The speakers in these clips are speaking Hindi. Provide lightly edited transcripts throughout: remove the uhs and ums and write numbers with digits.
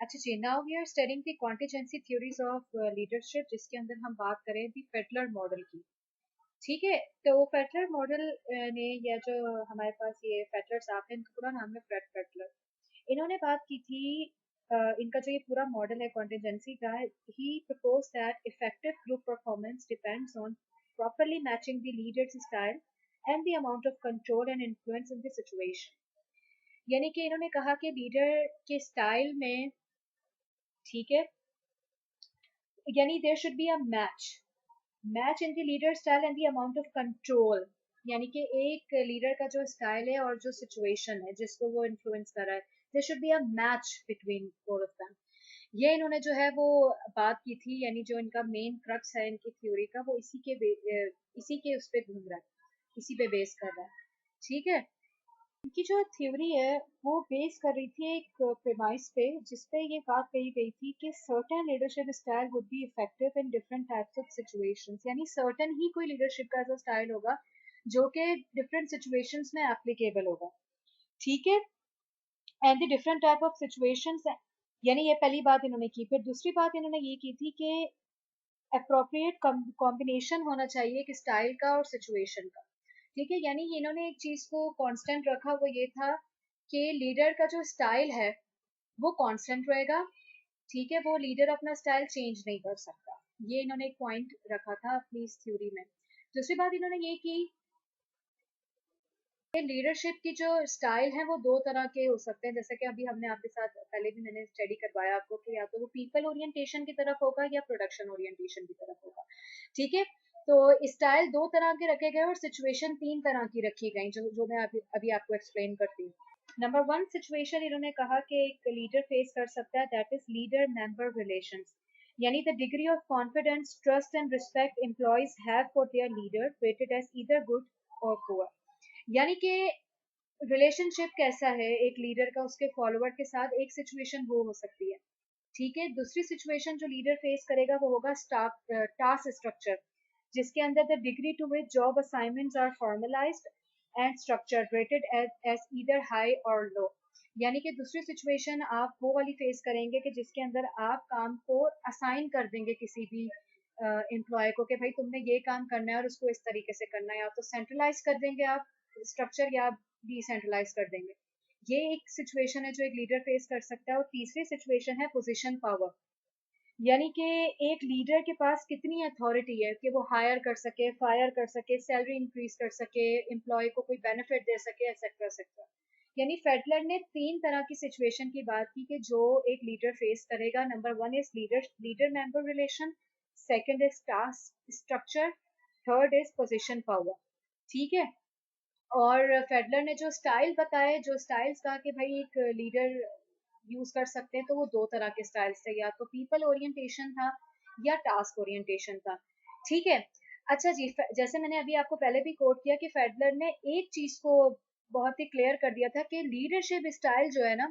अच्छा जी, now we are studying the contingency theories of leadership, जिसके अंदर हम बात करें दी फेटलर मॉडल की। ठीक है, तो फेटलर मॉडल ने, या जो हमारे पास ये फेटलर साहब हैं, इनका पूरा नाम है फ्रेड फेटलर। इन्होंने बात की थी, इनका जो ये पूरा मॉडल है कॉन्टिजेंसी का, he propose that effective group performance depends on properly matching the leader's style and the amount of control and influence in the situation. यानी कि इन्होंने कहा कि लीडर के स्टाइल में, ठीक है, यानी there should be a match in the leader style and the amount of control. यानी कि एक लीडर का जो स्टाइल है और जो सिचुएशन है जिसको वो इन्फ्लुएंस कर रहा है, there should be a match between both of them. ये इन्होंने जो है वो बात की थी, यानी जो इनका मेन क्रक्स है इनकी थ्योरी का, वो इसी के उस पे घूम रहा है, इसी पे बेस कर रहा है। ठीक है, उनकी जो थ्योरी है वो बेस कर रही थी एक प्रेमाइस पे, जिसपे ये बात कही गई थी कि certain leadership style would be effective in different types of situations. यानी सर्टेन ही कोई लीडरशिप का ऐसा स्टाइल होगा जो कि डिफरेंट सिचुएशंस में एप्लीकेबल होगा। ठीक है, and the different type of situations, यानी ये पहली बात इन्होंने की। फिर दूसरी बात इन्होंने ये की थी कि अप्रोप्रिएट कॉम्बिनेशन होना चाहिए एक स्टाइल का और सिचुएशन का। ठीक है, यानी इन्होंने एक चीज को कांस्टेंट रखा, वो ये था कि लीडर का जो स्टाइल है वो कांस्टेंट रहेगा। ठीक है, वो लीडर अपना स्टाइल चेंज नहीं कर सकता। ये इन्होंने एक पॉइंट रखा था अपनी इस थ्योरी में। दूसरी बात इन्होंने ये की कि लीडरशिप की जो स्टाइल है वो दो तरह के हो सकते हैं, जैसे कि अभी हमने आपके साथ पहले भी मैंने स्टडी करवाया आपको कि या तो वो पीपल ओरिएंटेशन की तरफ होगा या प्रोडक्शन ओरिएंटेशन की तरफ होगा। ठीक है, तो स्टाइल दो तरह के रखे गए और सिचुएशन तीन तरह की रखी गई, जो जो मैं अभी अभी आपको एक्सप्लेन करती हूँ। नंबर वन सिचुएशन इन्होंने कहा कि एक लीडर फेस कर सकता है, that is leader member relations. यानी the degree of confidence, trust and respect employees have for their leader rated as either good or poor. यानी कि रिलेशनशिप कैसा है एक लीडर का उसके फॉलोअर के साथ, एक सिचुएशन वो हो सकती है। ठीक है, दूसरी सिचुएशन जो लीडर फेस करेगा वो होगा टास्क स्ट्रक्चर, जिसके अंदर the degree to which job assignments are formalised and structured rated as either high or low. यानी कि दूसरी सिचुएशन आप वो वाली फेस करेंगे कि जिसके अंदर आप काम को असाइन कर देंगे किसी भी एम्प्लॉय को कि भाई तुमने ये काम करना है और उसको इस तरीके से करना है, या तो सेंट्रलाइज कर देंगे आप स्ट्रक्चर या डिसेंट्रलाइज कर देंगे। ये एक सिचुएशन है जो एक लीडर फेस कर सकता है। और तीसरी सिचुएशन है पोजीशन पावर, यानी कि एक लीडर के पास कितनी अथॉरिटी है कि वो हायर कर सके, फायर कर सके, सैलरी इंक्रीज कर सके, एम्प्लॉय को कोई बेनिफिट दे सके, एक्सेट्रा एक्सेट्रा। यानी फेडलर ने तीन तरह की सिचुएशन की बात की कि जो एक लीडर फेस करेगा। Number one is leader leader member relation, second is task structure, third is position power. ठीक है, और फेडलर ने जो स्टाइल बताए, जो स्टाइल्स कहा कि भाई एक लीडर यूज कर सकते हैं, तो वो दो तरह के स्टाइल्स थे, या तो पीपल ओरिएंटेशन था या टास्क ओरिएंटेशन था। ठीक है, अच्छा जी, जैसे मैंने अभी आपको पहले भी कोट किया कि फेडलर ने एक चीज को बहुत ही क्लियर कर दिया था कि लीडरशिप स्टाइल जो है ना,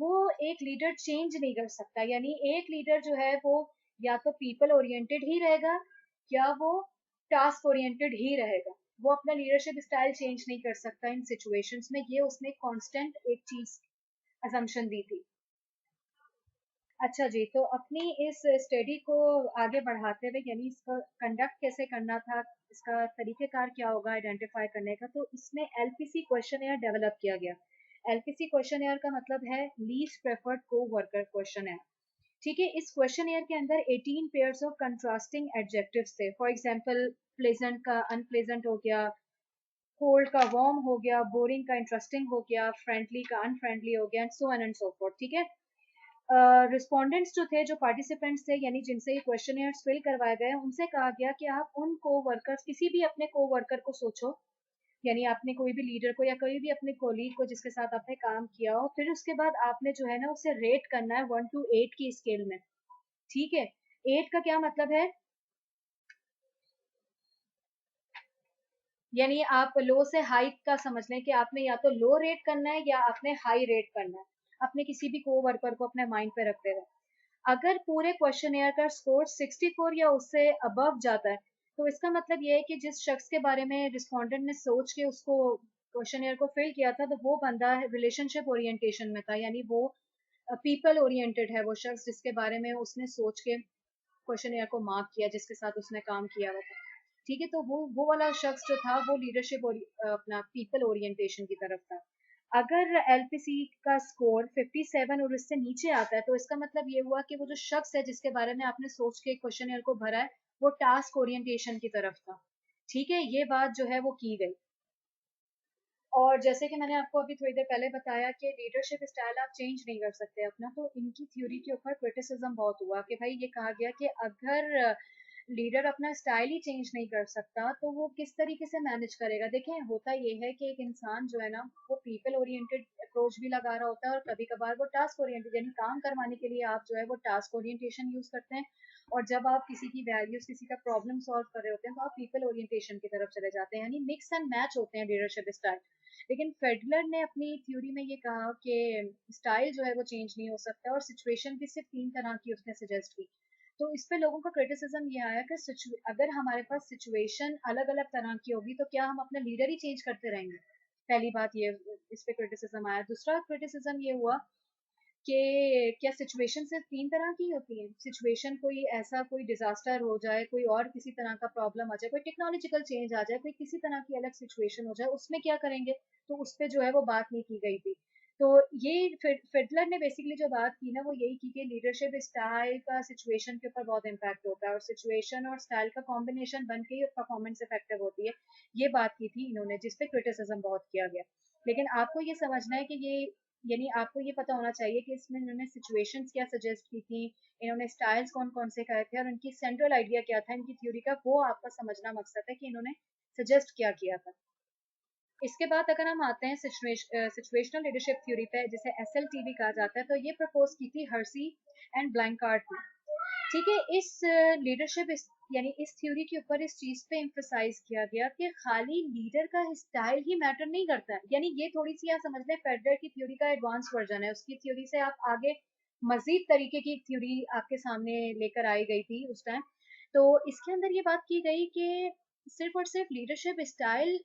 वो एक लीडर चेंज नहीं कर सकता। यानी एक लीडर जो है वो या तो पीपल ओरिएंटेड ही रहेगा या वो टास्क ओरिएंटेड ही रहेगा। वो अपना लीडरशिप स्टाइल चेंज नहीं कर सकता इन सिचुएशंस में। ये उसने कांस्टेंट एक चीज असम्पशन दी थी। अच्छा जी, तो अपनी इस स्टडी को आगे बढ़ाते हुए, यानी इसका कंडक्ट कैसे करना था, इसका तरीकेकार क्या होगा आइडेंटिफाई करने का, तो इसमें एलपीसी क्वेश्चन एयर डेवलप किया गया। एलपीसी क्वेश्चन एयर का मतलब है लीस्ट प्रेफर्ड को वर्कर क्वेश्चन एयर। ठीक है, इस क्वेश्चन एयर के अंदर 18 पेयर्स ऑफ कंट्रास्टिंग एडजेक्टिव्स थे। फॉर एग्जांपल, प्लेजेंट का अनप्लेजेंट हो गया, कोल्ड का वार्म हो गया, बोरिंग का इंटरेस्टिंग हो गया, फ्रेंडली का अनफ्रेंडली हो गया, and so on and so fourth. ठीक है, रिस्पोंडेंट्स जो थे, जो पार्टिसिपेंट्स थे, यानी जिनसे ये क्वेश्चन फिल करवाए गए, उनसे कहा गया कि आप उन को वर्कर्स, किसी भी अपने को वर्कर को सोचो, यानी आपने कोई भी लीडर को या कोई भी अपने कोलीग को जिसके साथ आपने काम किया हो, फिर उसके बाद आपने जो है ना उसे रेट करना है 1 to 8 की स्केल में। ठीक है, 8 का क्या मतलब है, यानी आप लो से हाई का समझ लें कि आपने या तो लो रेट करना है या आपने हाई रेट करना है अपने किसी भी को वर्कर को अपने माइंड पे रखते हुए। अगर पूरे क्वेश्चन का स्कोर 64 या उससे अबव जाता है, तो इसका मतलब ये है कि जिस शख्स के बारे में रिस्पोंडेंट ने सोच के उसको क्वेश्चन को फिल किया था, तो वो बंदा रिलेशनशिप ओरिएंटेशन में था, यानी वो पीपल ओरिएंटेड है वो शख्स, जिसके बारे में उसने सोच के क्वेश्चन को मार्क किया, जिसके साथ उसने काम किया हुआ था। ठीक है, तो वो वाला शख्स जो था वो लीडरशिप अपना पीपल ओरिएंटेशन की तरफ था। अगर एलपीसी का स्कोर 57 और उससे नीचे आता है, तो इसका मतलब ये हुआ कि वो जो शख्स है जिसके बारे में आपने सोच के क्वेश्चन को भरा है, वो टास्क ओरिएंटेशन की तरफ था। ठीक है, ये बात जो है वो की गई। और जैसे कि मैंने आपको अभी थोड़ी देर पहले बताया कि लीडरशिप स्टाइल आप चेंज नहीं कर सकते अपना, तो इनकी थ्योरी के ऊपर क्रिटिसिज्म बहुत हुआ कि भाई ये कहा गया कि अगर लीडर अपना स्टाइल ही चेंज नहीं कर सकता तो वो किस तरीके से मैनेज करेगा। देखें, होता ये है कि एक इंसान जो है ना, वो पीपल ओरिएंटेड अप्रोच भी लगा रहा होता है, और कभी कभार वो टास्क ओरिएंटेड, यानी काम करवाने के लिए आप जो है वो टास्क ओरिएंटेशन यूज करते हैं, और जब आप किसी की वैल्यूज, किसी का प्रॉब्लम सॉल्व कर रहे होते हैं, तो आप पीपल ओरिएंटेशन की तरफ चले जाते हैं, यानी मिक्स एंड मैच होते हैं लीडरशिप स्टाइल। लेकिन फेडलर ने अपनी थ्योरी में ये कहा कि स्टाइल जो है वो चेंज नहीं हो सकता, और सिचुएशन भी सिर्फ 3 तरह की उसने सजेस्ट की। तो इस पे लोगों का क्रिटिसिज्म ये आया कि अगर हमारे पास सिचुएशन अलग अलग तरह की होगी तो क्या हम अपना लीडर ही चेंज करते रहेंगे। पहली बात ये, इस पे क्रिटिसिज्म आया। दूसरा क्रिटिसिज्म ये हुआ कि क्या सिचुएशन सिर्फ 3 तरह की होती है। सिचुएशन कोई ऐसा, कोई डिजास्टर हो जाए, कोई और किसी तरह का प्रॉब्लम आ जाए, कोई टेक्नोलॉजिकल चेंज आ जाए, कोई किसी तरह की अलग सिचुएशन हो जाए, उसमें क्या करेंगे। तो उस पर जो है वो बात नहीं की गई थी। तो ये फिडलर ने बेसिकली जो बात की ना, वो यही की कि लीडरशिप स्टाइल का सिचुएशन के ऊपर बहुत इम्पैक्ट होता है, और सिचुएशन और स्टाइल का कॉम्बिनेशन बन के परफॉर्मेंस इफेक्टिव होती है। ये बात की थी इन्होंने, जिसपे क्रिटिसिज्म बहुत किया गया। लेकिन आपको ये समझना है कि ये, यानी आपको ये पता होना चाहिए कि इसमें इन्होंने सिचुएशंस क्या सजेस्ट की थी, इन्होंने स्टाइल्स कौन कौन से कहे थे, और इनकी सेंट्रल आइडिया क्या था इनकी थ्योरी का, वो आपका समझना मकसद है कि इन्होंने सजेस्ट क्या किया था। इसके बाद अगर हम आते हैं सिचुएशनल लीडरशिप थ्योरी पे, जिसे एसएलटीवी कहा जाता है, तो ये प्रपोज की थी हर्सी एंड ब्लैंकार्ड ने। ठीक है, इस लीडरशिप यानी इस थ्योरी के ऊपर इस चीज पे एम्फसाइज किया गया कि खाली लीडर का स्टाइल ही मैटर नहीं करता है। यानी ये थोड़ी सी आप समझ लें फेडरर की थ्योरी का एडवांस वर्जन है, उसकी थ्योरी से आप आगे मजीद तरीके की थ्योरी आपके सामने लेकर आई गई थी उस टाइम। तो इसके अंदर ये बात की गई कि सिर्फ और सिर्फ लीडरशिप स्टाइल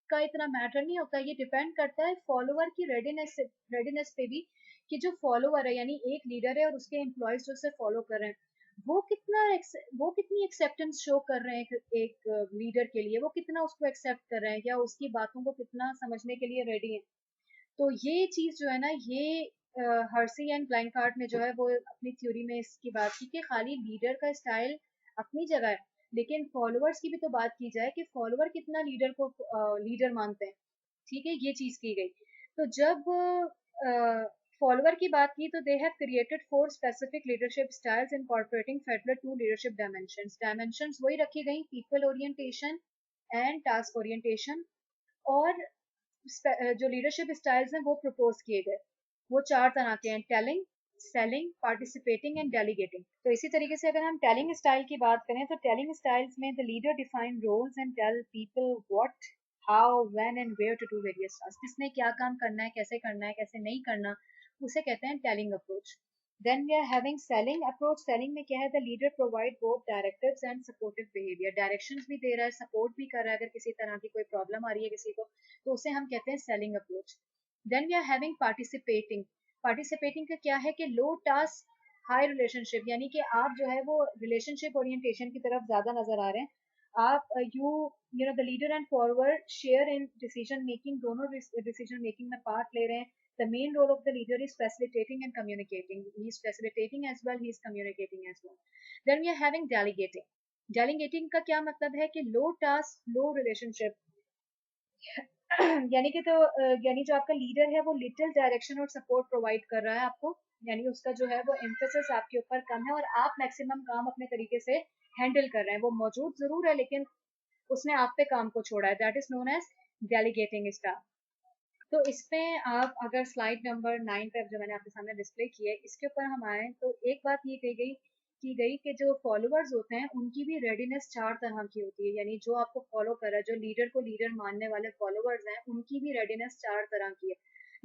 का इतना मैटर नहीं होता, ये डिपेंड करता है फॉलोअर की रेडीनेस पे भी, कि जो फॉलोअर है, यानी एक लीडर है और उसके एम्प्लॉयज जो उसे फॉलो कर रहे हैं, वो कितना वो कितनी एक्सेप्टेंस शो कर रहे हैं एक लीडर के लिए, वो कितना उसको एक्सेप्ट कर रहे हैं, या उसकी बातों को कितना समझने के लिए रेडी है। तो ये चीज जो है ना, ये हर्सी एंड ब्लैंकार्ट ने जो है वो अपनी थ्योरी में इसकी बात की कि खाली लीडर का स्टाइल अपनी जगह है, लेकिन फॉलोअर्स की भी तो बात की जाए कि फॉलोअर कितना लीडर को लीडर मानते हैं। ठीक है, ये चीज की गई। तो जब फॉलोअर की बात की, तो they have created 4 specific leadership styles incorporating Federer 2 leadership dimensions. Dimensions वही रखी गई, people orientation and task orientation. और जो लीडरशिप स्टाइल्स हैं वो प्रपोज किए गए, वो 4 तरह के हैं: telling, selling, participating and delegating. तो इसी तरीके से अगर हम टेलिंग स्टाइल की बात करें, तो टेलिंग स्टाइल्स में the leader define roles and tell people what, how, when and where to do various task. किसने क्या काम करना है, कैसे नहीं करना, उसे कहते हैं telling approach. Then we are having selling approach. Selling में क्या है, the leader provide both directives and supportive behavior. Directions भी दे रहा है, support भी कर रहा है, अगर किसी तरह की कोई प्रॉब्लम आ रही है किसी को, तो उसे हम कहते हैं selling approach. Then we are having participating. Participating का क्या है कि low task high relationship, यानी कि आप जो है वो relationship orientation की तरफ ज्यादा नजर आ रहे हैं। आप you know the leader and forward share in decision making, दोनों decision making में part ले रहे हैं। The main role of the leader is facilitating and communicating. He is facilitating as well, he is communicating as well. Then we are having delegating. Delegating का क्या मतलब है कि low task, low relationship, यानी कि तो यानी जो आपका लीडर है वो लिटिल डायरेक्शन और सपोर्ट प्रोवाइड कर रहा है आपको, यानी उसका जो है वो एम्फेसिस आपके ऊपर कम है, और आप मैक्सिमम काम अपने तरीके से हैंडल कर रहे हैं। वो मौजूद जरूर है, लेकिन उसने आप पे काम को छोड़ा है। That is known as delegating style. तो इसमें आप अगर स्लाइड नंबर 9 पे जो मैंने आपके सामने डिस्प्ले की है, इसके ऊपर हम आए, तो एक बात ये की गई कि जो फॉलोअर्स होते हैं उनकी भी रेडीनेस 4 तरह की होती है, यानी जो आपको फॉलो कर रहा है, जो लीडर को लीडर मानने वाले फॉलोअर्स हैं, उनकी भी रेडीनेस 4 तरह की है।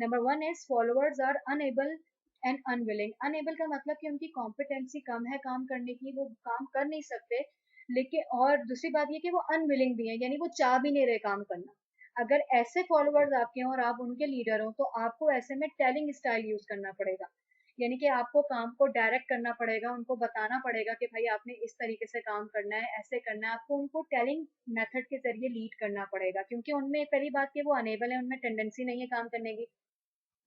Number 1 is followers are unable and unwilling. Unable का मतलब कि उनकी कॉम्पिटेंसी कम है काम करने की, वो काम कर नहीं सकते, लेकिन और दूसरी बात ये कि वो अनविलिंग भी है, यानी वो चाह भी नहीं रहे काम करना। अगर ऐसे फॉलोअर्स आपके हों और आप उनके लीडर हो, तो आपको ऐसे में टेलिंग स्टाइल यूज करना पड़ेगा। यानी कि आपको काम को डायरेक्ट करना पड़ेगा, उनको बताना पड़ेगा कि भाई आपने इस तरीके से काम करना है, ऐसे करना है, आपको उनको टेलिंग मेथड के जरिए लीड करना पड़ेगा, क्योंकि उनमें पहली बात कि वो अनेबल है, उनमें टेंडेंसी नहीं है काम करने की।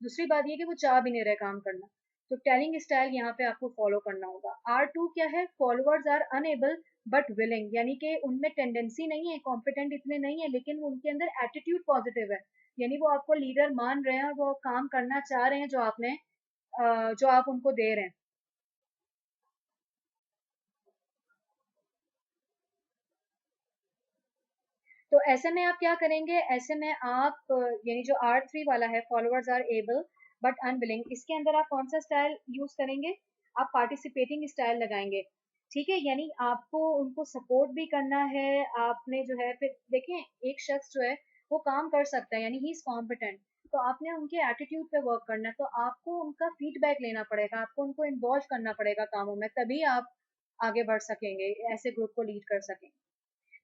दूसरी बात ये कि वो चाह भी नहीं रहे काम करना। तो टेलिंग स्टाइल यहाँ पे आपको फॉलो करना होगा। R2 क्या है? Followers are unable but willing, यानी कि उनमें टेंडेंसी नहीं है, कॉम्पिटेंट इतने नहीं है, लेकिन उनके अंदर एटीट्यूड पॉजिटिव है, यानी वो आपको लीडर मान रहे हैं और वो काम करना चाह रहे हैं जो आपने जो आप उनको दे रहे हैं। तो ऐसे में आप क्या करेंगे? ऐसे में आप यानी जो R3 वाला है, followers are able but unwilling, इसके अंदर आप कौन सा स्टाइल यूज करेंगे? आप पार्टिसिपेटिंग स्टाइल लगाएंगे। ठीक है, यानी आपको उनको सपोर्ट भी करना है, आपने जो है, फिर देखें एक शख्स जो है वो काम कर सकता है, यानी ही इज कॉम्पिटेंट, तो आपने उनके एटीट्यूड पे वर्क करना है, तो आपको उनका फीडबैक लेना पड़ेगा, आपको उनको इन्वॉल्व करना पड़ेगा कामों में, तभी आप आगे बढ़ सकेंगे, ऐसे ग्रुप को लीड कर सकेंगे।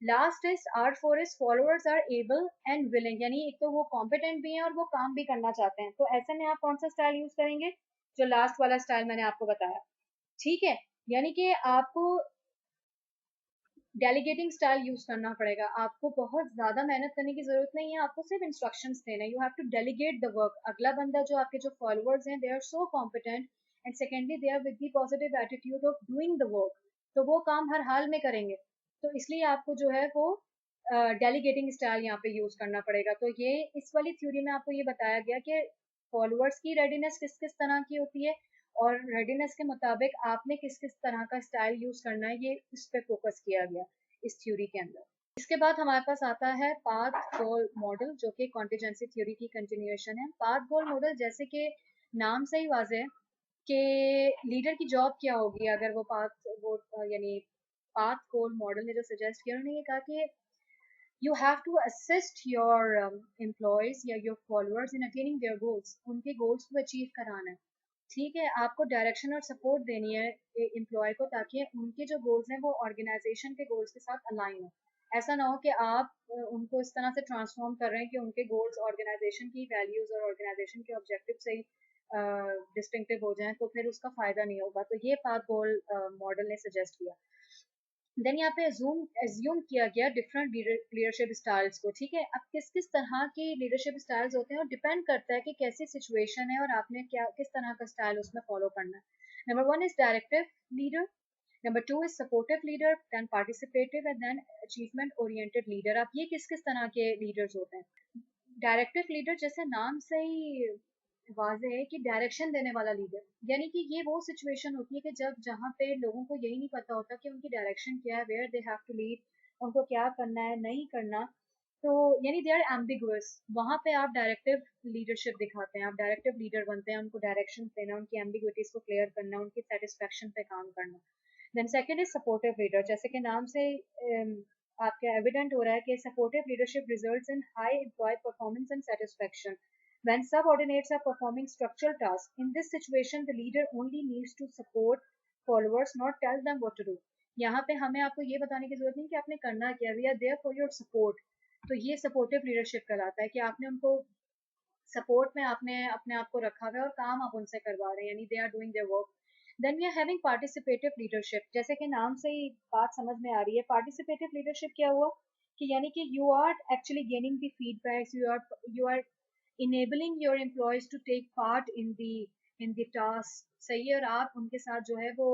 Last is R4 is followers are able and willing, यानी एक तो वो कॉम्पिटेंट भी हैं और वो काम भी करना चाहते हैं। तो ऐसे में आप कौन सा स्टाइल यूज करेंगे? जो लास्ट वाला स्टाइल मैंने आपको बताया। ठीक है, यानी कि आपको डेलीगेटिंग स्टाइल यूज करना पड़ेगा, आपको बहुत ज्यादा मेहनत करने की जरूरत नहीं है, आपको सिर्फ इंस्ट्रक्शंस देना है। You have to delegate the work. अगला बंदा जो आपके जो फॉलोअर्स हैं, they are so competent, and secondly they are with the positive attitude of doing the work, तो वो काम हर हाल में करेंगे। तो इसलिए आपको जो है वो डेलीगेटिंग स्टाइल यहाँ पे यूज करना पड़ेगा। तो ये इस वाली थ्योरी में आपको ये बताया गया कि फॉलोअर्स की रेडीनेस किस किस तरह की होती है, और रेडीनेस के मुताबिक आपने किस किस तरह का स्टाइल यूज करना है, ये इस पे फोकस किया गया इस थ्योरी के अंदर। इसके बाद हमारे पास आता है पाथ गोल मॉडल, जो कि कॉन्टिजेंसी थ्योरी की कंटिन्यूएशन है। पाथ गोल मॉडल, जैसे कि नाम से ही वाजे है कि लीडर की जॉब क्या होगी अगर वो यानी पाथ गोल मॉडल ने जो सजेस्ट किया, उन्होंने ये कहा कि you have to assist your employees या your followers in attaining their goals, उनके गोल्स को अचीव कराना है। ठीक है, आपको डायरेक्शन और सपोर्ट देनी है एम्प्लॉय को, ताकि उनके जो गोल्स हैं वो ऑर्गेनाइजेशन के गोल्स के साथ अलाइन हो। ऐसा ना हो कि आप उनको इस तरह से ट्रांसफॉर्म कर रहे हैं कि उनके गोल्स ऑर्गेनाइजेशन की वैल्यूज और ऑर्गेनाइजेशन के ऑब्जेक्टिव से ही डिस्टिंक्टिव हो जाएं, तो फिर उसका फायदा नहीं होगा। तो ये पाथ गोल मॉडल ने सजेस्ट किया। देन यहाँ पे एज्यूम किया गया डिफरेंट लीडरशिप स्टाइल्स को। ठीक है, अब किस किस तरह के लीडरशिप स्टाइल्स होते हैं और डिपेंड करता है कि कैसी सिचुएशन है और आपने क्या किस तरह का स्टाइल उसमें फॉलो करना है। Number one is directive leader, number two is supportive leader, then participative, and then achievement oriented leader. अब ये किस किस तरह के लीडर्स होते हैं? डायरेक्टिव लीडर, जैसे नाम से ही वाज़ेह है कि डायरेक्शन देने वाला लीडर, यानी कि ये वो सिचुएशन होती है कि जब जहाँ पे लोगों को यही नहीं पता होता कि उनकी डायरेक्शन क्या है, where they have to lead, उनको क्या करना है नहीं करना, तो यानी दे आर एम्बिगुअस, वहाँ पे आप डायरेक्टिव लीडरशिप दिखाते हैं, आप डायरेक्टिव लीडर बनते हैं, उनको डायरेक्शन देना, उनकी एम्बिग्विटीज को क्लियर करना, उनकी सेटिस्फेक्शन पे काम करना। Then second is supportive leader, जैसे कि नाम से आपके एविडेंट हो रहा है कि supportive leadership results in high employee performance and satisfaction when subordinates are performing structural tasks. In this situation, the leader only needs to support followers, not tell them what to do. यहाँ पे हमें आपको ये बताने की जरूरत नहीं कि आपने करना क्या, we are there for your support. तो ये सपोर्टिव लीडरशिप कहलाता है कि आपने उनको सपोर्ट में आपने अपने आप को रखा हुआ है और काम आप उनसे करवा रहे हैं, यानी they are doing their work. Then we are having participative leadership, जैसे कि नाम से ही बात समझ में आ रही है। पार्टिसिपेटिव लीडरशिप क्या हुआ कि यानी कि you are actually gaining the feedbacks, you are enabling your employees to take part in the task। सही है, और आप उनके साथ जो है वो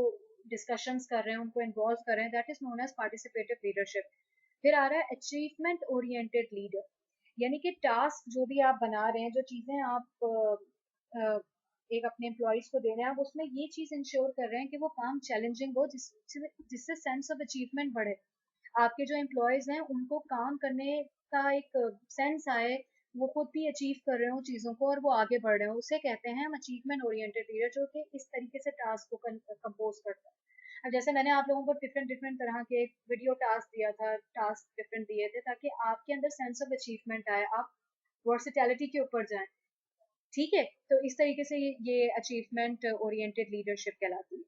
डिस्कशंस कर रहे हैं, उनको इन्वॉल्व कर रहे हैं, that is known as participative leadership. फिर आ रहा है अचीवमेंट ओरिएंटेड लीडर, यानी कि टास्क जो भी आप बना रहे हैं, जो चीजें आप एक अपने एम्प्लॉयज को दे रहे हैं, आप उसमें ये चीज इंश्योर कर रहे हैं कि वो काम चैलेंजिंग हो, जिससे सेंस ऑफ अचीवमेंट बढ़े, आपके जो एम्प्लॉयज हैं उनको काम करने का एक सेंस आए, वो खुद भी अचीव कर रहे हो चीज़ों को और वो आगे बढ़ रहे हो, उसे कहते हैं हम अचीवमेंट ओरिएंटेड लीडर, जो कि इस तरीके से टास्क को कंपोज करता है। अब जैसे मैंने आप लोगों को डिफरेंट डिफरेंट तरह के वीडियो टास्क दिया था, टास्क डिफरेंट दिए थे, ताकि आपके अंदर सेंस ऑफ अचीवमेंट आए, आप वर्सिटैलिटी के ऊपर जाएं। ठीक है, तो इस तरीके से ये अचीवमेंट ओरिएंटेड लीडरशिप कहलाती है।